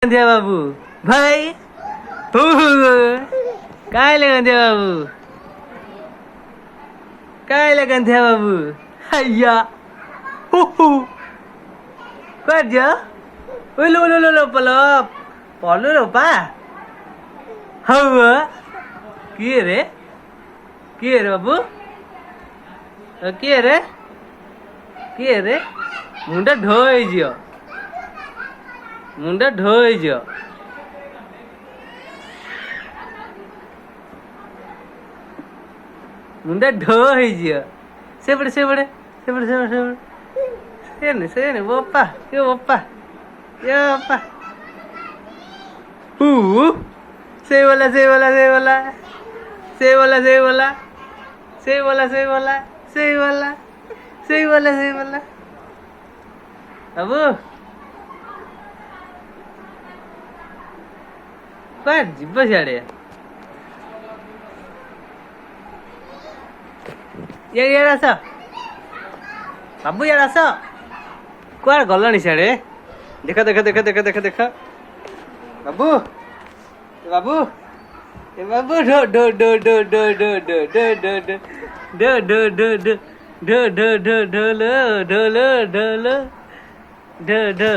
गंधिया बाबू भाई काय ले गंधिया बाबू काय ले गंधिया बाबू हैया kerja lo pelop polu lo pa hawa kire babu kire मुंडा ढोई जियो मुंडा ढोई जियो मुंडा ढोई जियो सेपड़े सेने बोपा यो बोपा से बोला अबू कुआड जीव सियाड़े यार आस बाबू यार आस कुआड गलानी सियाड़े देख बाबू बाबू बाबू ढो ढो ढो ढो ढो ढो ढो ढो ढो ढो ढो ढो ढो ढो ढो ढो ढोलो ढोलो ढोलो ढो ढो